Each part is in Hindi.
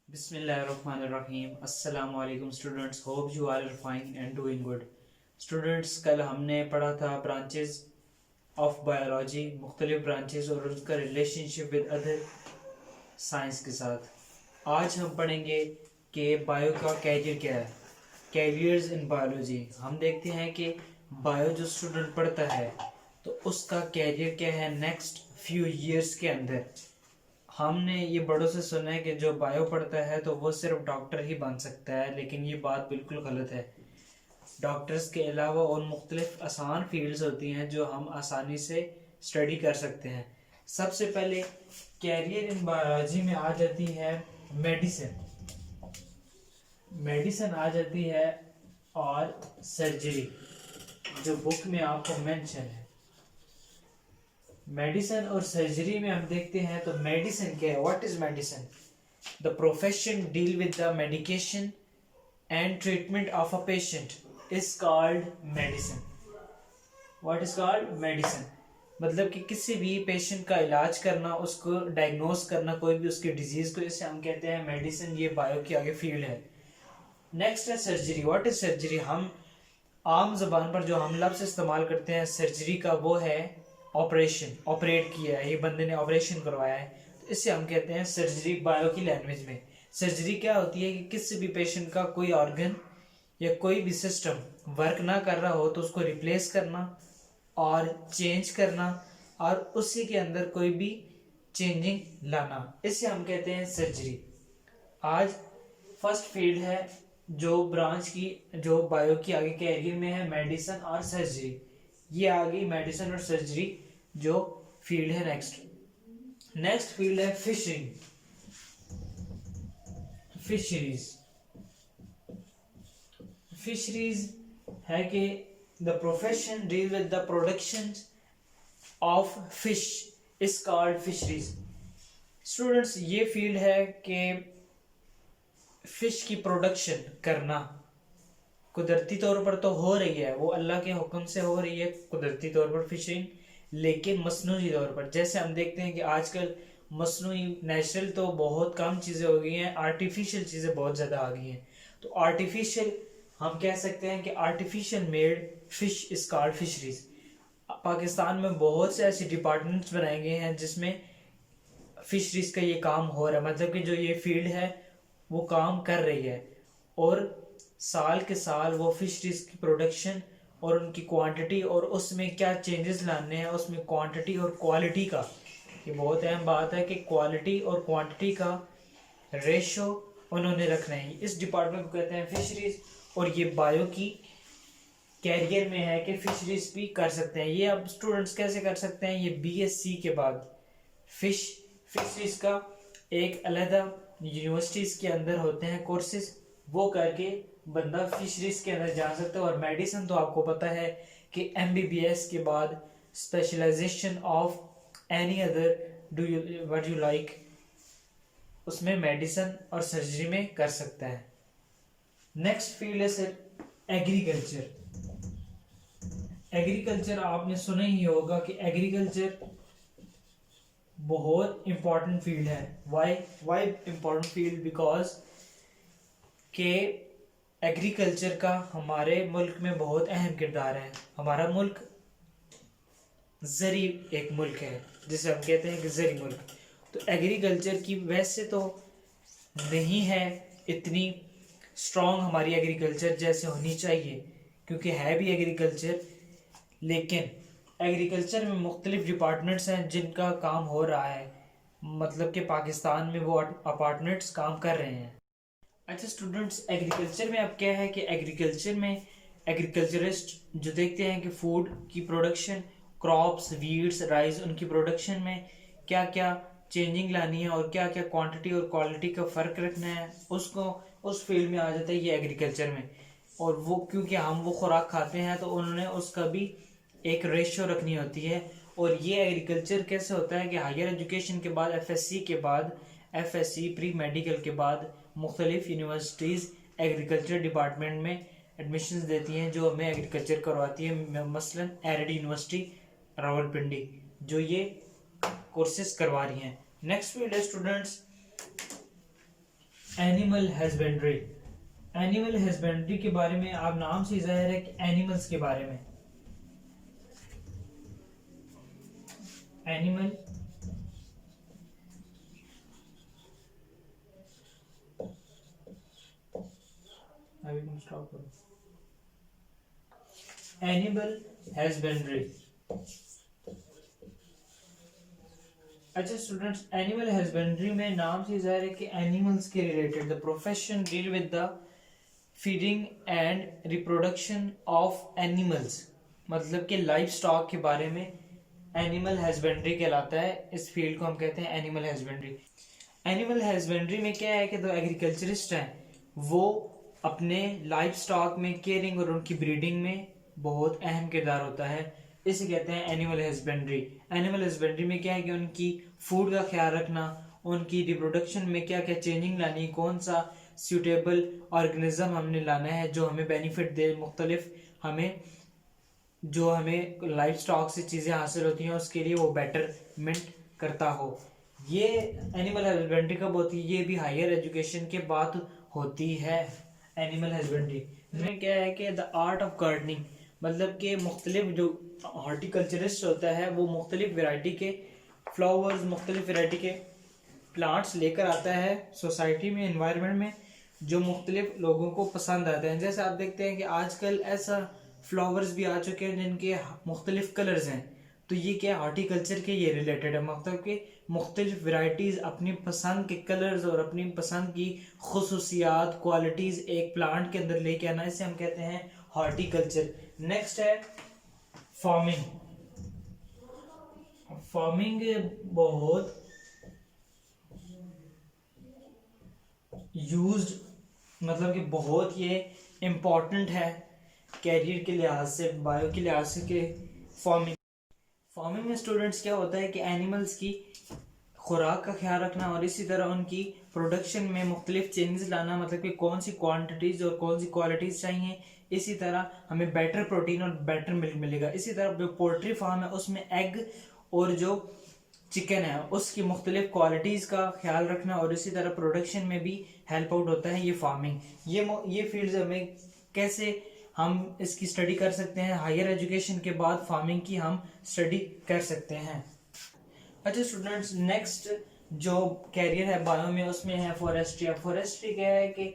बिस्मिल्लाहिर्रहमानिर्रहीम अस्सलाम वालेकुम students, hope you are fine and doing good. Students, कल हमने पढ़ा था ब्रांचेस ऑफ बायोलॉजी, मुख्तलिफ ब्रांचेस और उसका रिलेशनशिप विद अदर साइंस के साथ। आज हम पढ़ेंगे कि बायो का कैरियर क्या है, कैरियर्स इन बायोलॉजी। हम देखते हैं कि बायो जो स्टूडेंट पढ़ता है तो उसका कैरियर क्या है नेक्स्ट फ्यू ईयर्स के अंदर। हमने ये बड़ों से सुना है कि जो बायो पढ़ता है तो वो सिर्फ डॉक्टर ही बन सकता है, लेकिन ये बात बिल्कुल गलत है। डॉक्टर्स के अलावा और मुख्तलिफ आसान फील्ड्स होती हैं जो हम आसानी से स्टडी कर सकते हैं। सबसे पहले कैरियर इन बायोलॉजी में आ जाती है मेडिसिन, मेडिसिन आ जाती है और सर्जरी, जो बुक में आपको मेंशन है। मेडिसिन और सर्जरी में हम देखते हैं तो मेडिसिन क्या है, what is medicine? The profession deal with the medication and treatment of a patient is called medicine. What is called medicine? मतलब कि किसी भी पेशेंट का इलाज करना, उसको डायग्नोस करना कोई भी उसकी डिजीज को, इसे हम कहते हैं मेडिसिन। ये बायो की आगे फील्ड है। नेक्स्ट है सर्जरी। What is surgery? हम आम जबान पर जो हम लफ्ज इस्तेमाल करते हैं सर्जरी का, वो है ऑपरेशन। ऑपरेट किया है, ये बंदे ने ऑपरेशन करवाया है, तो इससे हम कहते हैं सर्जरी बायो की लैंग्वेज में। सर्जरी क्या होती है कि किसी भी पेशेंट का कोई ऑर्गन या कोई भी सिस्टम वर्क ना कर रहा हो तो उसको रिप्लेस करना और चेंज करना और उसी के अंदर कोई भी चेंजिंग लाना, इसे हम कहते हैं सर्जरी। आज फर्स्ट फील्ड है जो ब्रांच की, जो बायो की आगे कैरियर में है, मेडिसिन और सर्जरी। ये आ गई मेडिसिन और सर्जरी जो फील्ड है। नेक्स्ट फील्ड है फिशरिंग, फिशरीज। फिशरीज है कि the profession deal with the production of fish is called fisheries. Students, ये फील्ड है कि फिश की प्रोडक्शन करना कुदरती तौर पर तो हो रही है, वो अल्लाह के हुक्म से हो रही है कुदरती तौर पर फिशिंग, लेकिन मसनूई तौर पर जैसे हम देखते हैं कि आजकल मसनूई, नेचुरल तो बहुत कम चीज़ें हो गई हैं, आर्टिफिशियल चीज़ें बहुत ज़्यादा आ गई हैं। तो आर्टिफिशियल हम कह सकते हैं कि artificial made fish is called fisheries. Pakistan में बहुत से ऐसे डिपार्टमेंट्स बनाए गए हैं जिसमें फिशरीज का ये काम हो रहा है, मतलब कि जो ये फील्ड है वो काम कर रही है, और साल के साल वो फिशरीज की प्रोडक्शन और उनकी क्वांटिटी और उसमें क्या चेंजेस लाने हैं, उसमें क्वांटिटी और क्वालिटी का, ये बहुत अहम बात है कि क्वालिटी और क्वांटिटी का रेशो उन्होंने रखना है। इस डिपार्टमेंट को कहते हैं फिशरीज, और ये बायो की कैरियर में है कि फिशरीज भी कर सकते हैं। ये अब स्टूडेंट्स कैसे कर सकते हैं? ये बीएससी के बाद फिशरीज का एक अलहदा यूनिवर्सिटीज के अंदर होते हैं कोर्सेज, वो करके बंदा फिशरीज के अंदर जा सकता है। और मेडिसिन तो आपको पता है कि एमबीबीएस के बाद specialization of any other do you what you like, उसमें मेडिसिन और सर्जरी में कर सकता है। नेक्स्ट फील्ड है सर एग्रीकल्चर। एग्रीकल्चर आपने सुना ही होगा कि एग्रीकल्चर बहुत इंपॉर्टेंट फील्ड है। Why important field? बिकॉज के एग्रीकल्चर का हमारे मुल्क में बहुत अहम किरदार है। हमारा मुल्क ज़री एक मुल्क है, जिसे हम कहते हैं कि ज़री मुल्क। तो एग्रीकल्चर की वैसे तो नहीं है इतनी स्ट्रॉन्ग हमारी एग्रीकल्चर जैसे होनी चाहिए, क्योंकि है भी एग्रीकल्चर, लेकिन एग्रीकल्चर में मुख्तलिफ डिपार्टमेंट्स हैं जिनका काम हो रहा है, मतलब कि पाकिस्तान में वो अपार्टमेंट्स काम कर रहे हैं। अच्छा स्टूडेंट्स, एग्रीकल्चर में अब क्या है कि एग्रीकल्चर में एग्रीकल्चरिस्ट जो देखते हैं कि फूड की प्रोडक्शन, क्रॉप्स, वीड्स, राइस, उनकी प्रोडक्शन में क्या क्या चेंजिंग लानी है और क्या क्या क्वांटिटी और क्वालिटी का फ़र्क रखना है, उसको उस फील्ड में आ जाता है ये एग्रीकल्चर में। और वो क्योंकि हम वो खुराक खाते हैं तो उन्होंने उसका भी एक रेशियो रखनी होती है। और ये एग्रीकल्चर कैसे होता है कि हायर एजुकेशन के बाद, एफएससी के बाद, एफएससी प्री मेडिकल के बाद मुख्तलिफ यूनिवर्सिटीज़ एग्रीकल्चर डिपार्टमेंट में एडमिशन्स देती हैं जो हमें एग्रीकल्चर करवाती है। मसलन एरडी यूनिवर्सिटी रावलपिंडी जो ये कोर्सेज करवा रही हैं। नेक्स्ट फील्ड है students animal husbandry. Animal husbandry के बारे में आप नाम से जाहिर है कि एनिमल्स के बारे में। एनिमल अभी तुम स्टॉप करो। Animal husbandry. अच्छा स्टूडेंट्स, एनिमल हस्बेंड्री में नाम से जाहिर है कि एनिमल्स के related the profession deal with the feeding and reproduction of animals, मतलब कि लाइफ स्टॉक के बारे में एनिमल हस्बेंड्री कहलाता है। इस फील्ड को हम कहते हैं एनिमल हस्बेंड्री। एनिमल हस्बेंड्री में क्या है कि जो एग्रीकल्चरिस्ट हैं वो अपने लाइफ स्टॉक में केयरिंग और उनकी ब्रीडिंग में बहुत अहम किरदार होता है, इसे कहते हैं एनिमल हस्बेंड्री। एनिमल हस्बेंड्री में क्या है कि उनकी फूड का ख्याल रखना, उनकी रिप्रोडक्शन में क्या क्या चेंजिंग लानी, कौन सा सूटेबल ऑर्गेनिज्म हमने लाना है जो हमें बेनिफिट दे, मुख्तलिफ हमें जो हमें लाइफ स्टॉक से चीज़ें हासिल होती हैं उसके लिए वो बेटरमेंट करता हो। ये एनिमल हस्बेंड्री कब होती है? ये भी हायर एजुकेशन के बाद होती है। एनिमल हस्बेंड्री में क्या है कि द आर्ट ऑफ गार्डनिंग, मतलब कि मुख्तलिफ जो हॉर्टिकल्चरिस्ट होता है वो मुख्तलिफ वैरायटी के फ्लावर्स, मुख्तलिफ वैरायटी के प्लांट्स लेकर आता है सोसाइटी में, इन्वायरमेंट में, जो मुख्तलिफ लोगों को पसंद आते हैं। जैसे आप देखते हैं कि आजकल ऐसा फ्लावर्स भी आ चुके हैं जिनके मुख्तलिफ कलर्स हैं, तो ये क्या हॉर्टिकल्चर के ये रिलेटेड है, मतलब कि मुख्तलिफ वैरायटीज़ अपनी पसंद के कलर्स और अपनी पसंद की खुसूसियात, क्वालिटीज़ एक प्लांट के अंदर लेके आना, इसे हम कहते हैं हॉर्टिकल्चर। नेक्स्ट है फार्मिंग। फार्मिंग बहुत यूज्ड, मतलब कि बहुत ये इम्पोर्टेंट है कैरियर के लिहाज से, बायो के लिहाज से कि फार्मिंग में स्टूडेंट्स क्या होता है कि एनिमल्स की खुराक का ख्याल रखना और इसी तरह उनकी प्रोडक्शन में मुख्तलिफ चेंजेस लाना, मतलब कि कौन सी क्वांटिटीज़ और कौन सी क्वालिटीज़ चाहिए, इसी तरह हमें बेटर प्रोटीन और बेटर मिल्क मिलेगा। इसी तरह जो पोल्ट्री फार्म है उसमें एग और जो चिकन है उसकी मुख्तलिफ क्वालिटीज़ का ख्याल रखना और इसी तरह प्रोडक्शन में भी हेल्प आउट होता है ये फार्मिंग। ये फील्ड हमें कैसे हम इसकी स्टडी कर सकते हैं, हायर एजुकेशन के बाद फार्मिंग की हम स्टडी कर सकते हैं। अच्छा स्टूडेंट्स, नेक्स्ट जो कैरियर है बायो में उसमें है फॉरेस्ट्री। फॉरेस्ट्री क्या है कि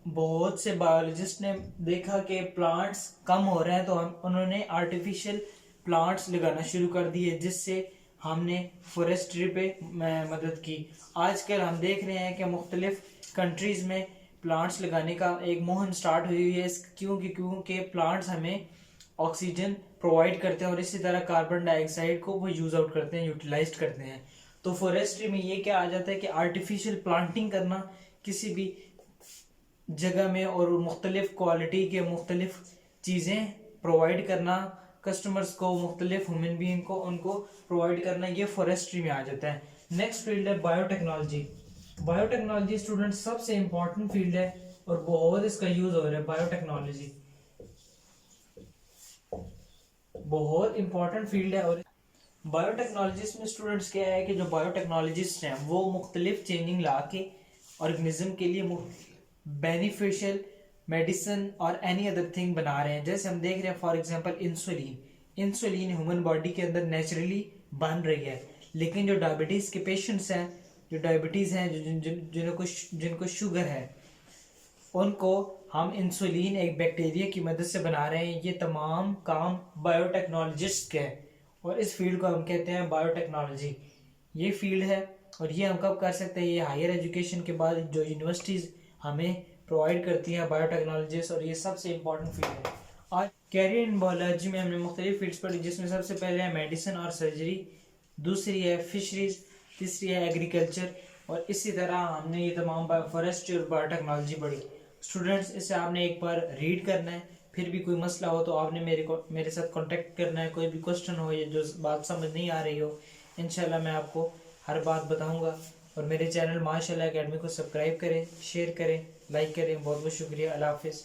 बहुत से बायोलॉजिस्ट ने देखा कि प्लांट्स कम हो रहे हैं तो उन्होंने आर्टिफिशियल प्लांट्स लगाना शुरू कर दिए, जिससे हमने फॉरेस्ट्री पे मदद की। आजकल हम देख रहे हैं कि मुख्तलिफ कंट्रीज़ में प्लांट्स लगाने का एक मुहिम स्टार्ट हुई है, क्योंकि प्लांट्स हमें ऑक्सीजन प्रोवाइड करते हैं और इसी तरह कार्बन डाइऑक्साइड को वो यूज़ आउट करते हैं, यूटिलाइज करते हैं। तो फॉरेस्ट्री में ये क्या आ जाता है कि आर्टिफिशियल प्लांटिंग करना किसी भी जगह में और मुख्तलिफ क्वालिटी के मुख्तलिफ चीज़ें प्रोवाइड करना कस्टमर्स को, मुख्तलिफ ह्यूमन बीइंग को उनको प्रोवाइड करना, ये फॉरेस्ट्री में आ जाता है। नेक्स्ट फील्ड है बायोटेक्नोलॉजी। बायोटेक्नोलॉजी स्टूडेंट सबसे इंपॉर्टेंट फील्ड है और बहुत इसका यूज हो रहा है। बायोटेक्नोलॉजी बहुत इंपॉर्टेंट फील्ड है और बायोटेक्नोलॉजिस्ट में स्टूडेंट्स क्या है कि जो बायोटेक्नोलॉजिस्ट हैं वो मुख्तलिफ चेंजिंग ला के ऑर्गेनिज्म के लिए बेनिफिशियल मेडिसिन और एनी अदर थिंग बना रहे हैं। जैसे हम देख रहे हैं for example insulin human body के अंदर नेचुरली बन रही है, लेकिन जो डायबिटीज़ के पेशेंट्स हैं, जो डायबिटीज़ हैं, जिनको शुगर है, उनको हम इंसुलिन एक बैक्टीरिया की मदद से बना रहे हैं। ये तमाम काम बायोटेक्नोलॉजिस्ट के हैं और इस फील्ड को हम कहते हैं बायोटेक्नोलॉजी। ये फील्ड है और ये हम कब कर सकते हैं? ये हायर एजुकेशन के बाद जो यूनिवर्सिटीज़ हमें प्रोवाइड करती हैं बायोटेक्नोलॉजिस्ट, और ये सबसे इंपॉर्टेंट फील्ड है। और कैरियर इन बायोलॉजी में हमने मुख्तलिफ फील्ड्स पढ़ी, जिसमें सबसे पहले है मेडिसिन और सर्जरी, दूसरी है फिशरीज, तीसरी है एग्रीकल्चर, और इसी तरह हमने ये तमाम फॉरेस्ट्री और बायोटेक्नोलॉजी पढ़ी। स्टूडेंट्स, इसे आपने एक बार रीड करना है, फिर भी कोई मसला हो तो आपने मेरे साथ कांटेक्ट करना है। कोई भी क्वेश्चन हो या जो बात समझ नहीं आ रही हो, इंशाल्लाह मैं आपको हर बात बताऊंगा। और मेरे चैनल माशाल्लाह एकेडमी को सब्सक्राइब करें, शेयर करें, लाइक करें। बहुत बहुत शुक्रिया। अल्लाह हाफिज़।